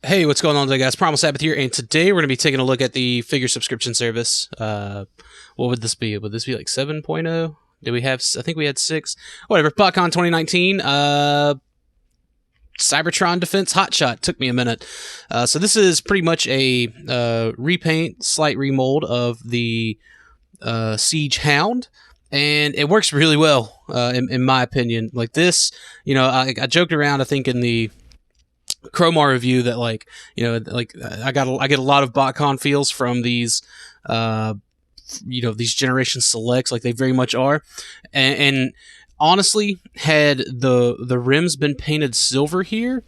Hey, what's going on today, guys? Primal Sabbath here, and today we're going to be taking a look at the figure subscription service. What would this be? Would this be like 7.0? Did we have? I think we had 6. Whatever. Botcon 2019. Cybertron Defense Hotshot. Took me a minute. So this is pretty much a repaint, slight remold of the Siege Hound. And it works really well, in my opinion. Like this, I joked around, I think, in the Chromar review that I get a lot of Botcon feels from these these generation selects, like they very much are, and honestly, had the rims been painted silver here,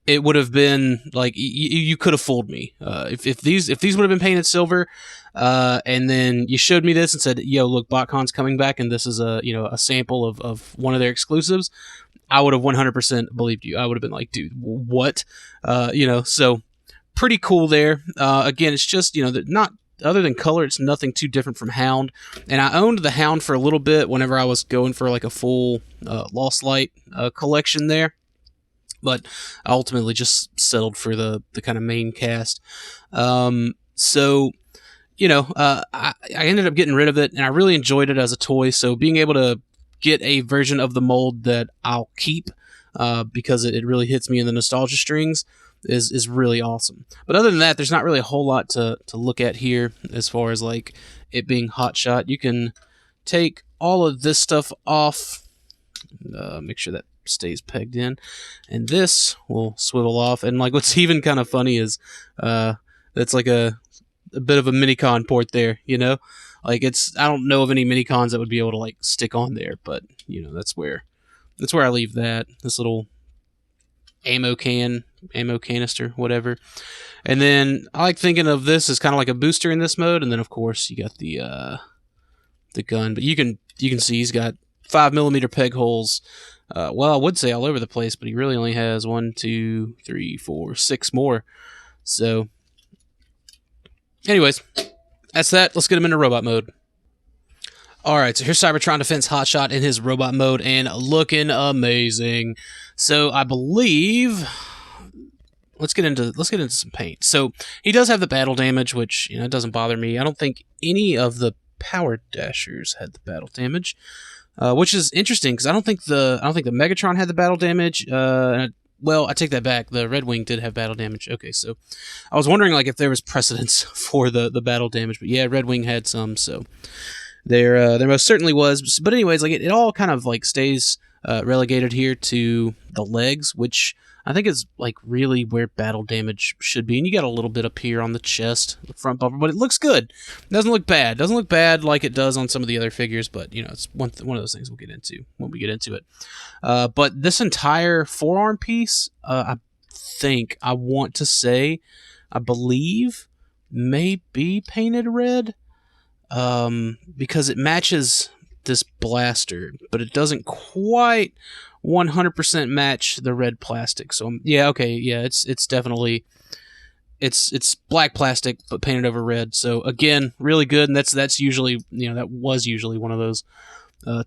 it would have been like you could have fooled me. If these would have been painted silver, and then you showed me this and said, "Yo, look, Botcon's coming back, and this is a sample of one of their exclusives," I would have 100% believed you. I would have been like, dude, what? So pretty cool there. Again, it's just, not other than color, it's nothing too different from Hound. And I owned the Hound for a little bit whenever I was going for like a full Lost Light collection there. But I ultimately just settled for the kind of main cast. I ended up getting rid of it, and I really enjoyed it as a toy. So being able to get a version of the mold that I'll keep because it really hits me in the nostalgia strings is really awesome. But other than that, there's not really a whole lot to look at here as far as like it being Hotshot. You can take all of this stuff off, make sure that stays pegged in, and this will swivel off. And like what's even kind of funny is that's like a bit of a Minicon port there, Like I don't know of any Minicons that would be able to like stick on there, but that's where I leave that. This little ammo canister, whatever. And then I like thinking of this as kind of like a booster in this mode, and then of course you got the gun, but you can see he's got 5mm peg holes. Well, I would say all over the place, but he really only has 1, 2, 3, 4, 6 more. So, anyways. That's that. Let's get him into robot mode. Alright, so here's Cybertron Defense Hotshot in his robot mode, and looking amazing. So I believe let's get into some paint. So he does have the battle damage, which it doesn't bother me. I don't think any of the Power Dashers had the battle damage, which is interesting because I don't think the Megatron had the battle damage. Well, I take that back. The Red Wing did have battle damage. Okay, so I was wondering like if there was precedence for the battle damage, but yeah, Red Wing had some, so there most certainly was. But anyways, like it all kind of like stays relegated here to the legs, which I think is like really where battle damage should be. And you got a little bit up here on the chest, the front bumper, but it looks good. It doesn't look bad. It doesn't look bad like it does on some of the other figures, but it's one of those things we'll get into when we get into it. But this entire forearm piece, I believe, may be painted red, because it matches this blaster, but it doesn't quite 100% match the red plastic. So yeah, okay, yeah, it's definitely it's black plastic but painted over red. So again, really good, and that's usually that was usually one of those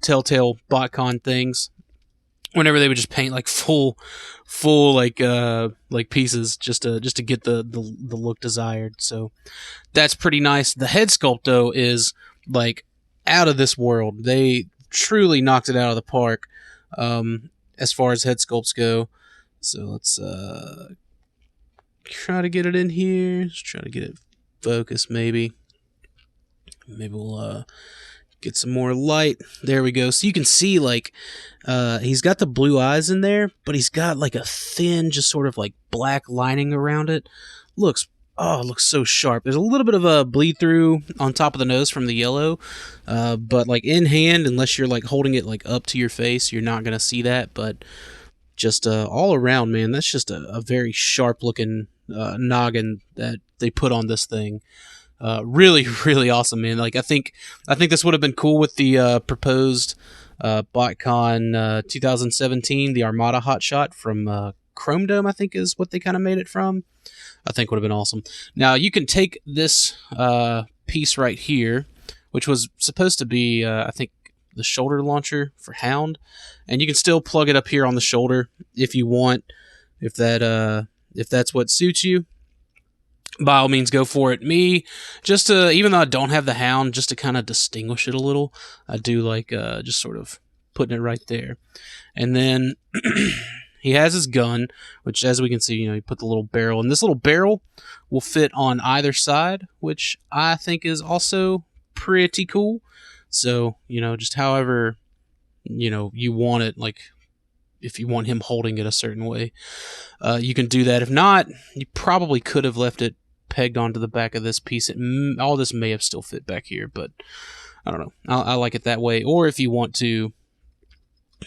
telltale Botcon things. Whenever they would just paint like full like pieces just to get the look desired. So that's pretty nice. The head sculpt though is like out of this world. They truly knocked it out of the park as far as head sculpts go. So let's try to get it in here. Let's try to get it focused maybe. Maybe we'll get some more light. There we go. So you can see like he's got the blue eyes in there, but he's got like a thin, just sort of like black lining around it. It looks so sharp. There's a little bit of a bleed through on top of the nose from the yellow, but like in hand, unless you're like holding it like up to your face, you're not gonna see that. But just all around, man, that's just a very sharp looking noggin that they put on this thing. Really, really awesome, man. Like I think this would have been cool with the proposed Botcon 2017, the Armada Hotshot from Chrome Dome, I think is what they kind of made it from. I think would have been awesome. Now you can take this piece right here, which was supposed to be, I think, the shoulder launcher for Hound, and you can still plug it up here on the shoulder if you want. If that if that's what suits you, by all means, go for it. Me, just to, even though I don't have the Hound, just to kind of distinguish it a little, I do like just sort of putting it right there. And then he has his gun, which, as we can see, you put the little barrel, and this little barrel will fit on either side, which I think is also pretty cool. So, just however, you want it, like, if you want him holding it a certain way, you can do that. If not, you probably could have left it pegged onto the back of this piece. All this may have still fit back here, but I don't know. I like it that way. Or if you want to,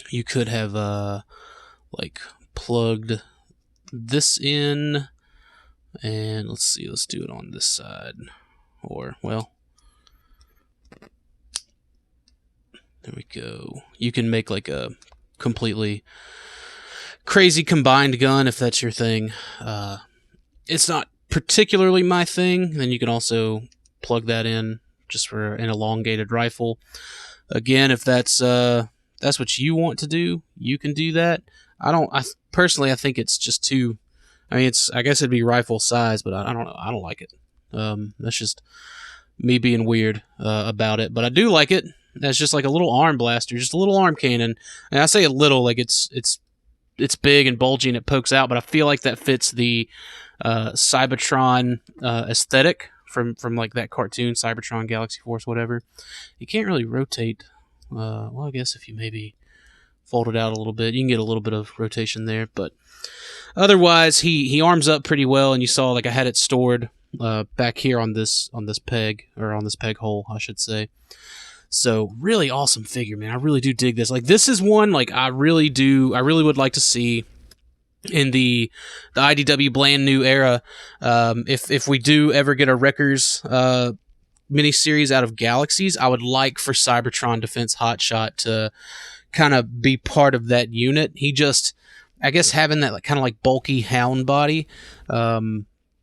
you could have like plugged this in, and let's do it on this side. Or, well, there we go. You can make like a completely crazy combined gun if that's your thing. It's not particularly my thing. Then you can also plug that in just for an elongated rifle. Again, if that's what you want to do, you can do that. Personally, I think it's just too, I guess it'd be rifle size, but I don't know. I don't like it. That's just me being weird about it, but I do like it. That's just like a little arm blaster, just a little arm cannon. And I say a little, like it's big and bulgy and it pokes out, but I feel like that fits the Cybertron aesthetic from like that cartoon, Cybertron, Galaxy Force, whatever. You can't really rotate. Well, I guess if you maybe fold it out a little bit, you can get a little bit of rotation there. But otherwise, he arms up pretty well, and you saw like I had it stored back here on this peg, or on this peg hole, I should say. So really awesome figure, man. I really do dig this. Like, this is one like I really would like to see in the IDW brand new era. If we do ever get a Wreckers miniseries out of Galaxies, I would like for Cybertron Defense Hotshot to kind of be part of that unit. He just, I guess, having that like kind of like bulky Hound body.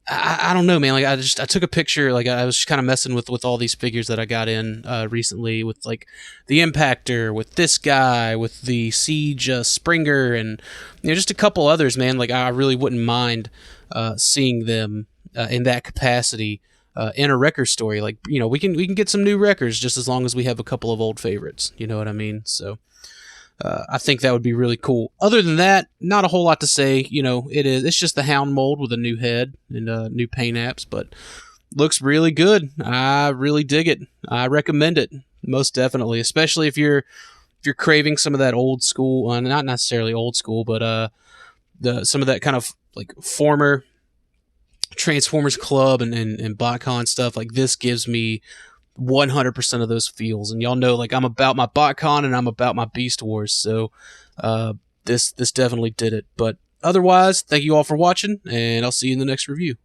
I don't know, man. Like I took a picture. Like I was kind of messing with all these figures that I got in recently, with like the Impactor, with this guy, with the Siege Springer, and just a couple others, man. Like I really wouldn't mind seeing them in that capacity in a Wrecker story. Like we can get some new Wreckers just as long as we have a couple of old favorites. You know what I mean? So. I think that would be really cool. Other than that, not a whole lot to say. It's just the Hound mold with a new head and new paint apps, but looks really good. I really dig it. I recommend it, most definitely, especially if you're craving some of that old school, not necessarily old school, but some of that kind of like former Transformers Club and Botcon stuff. Like, this gives me 100% of those feels, and y'all know, like, I'm about my Botcon and I'm about my Beast Wars, so this definitely did it. But otherwise, thank you all for watching, and I'll see you in the next review.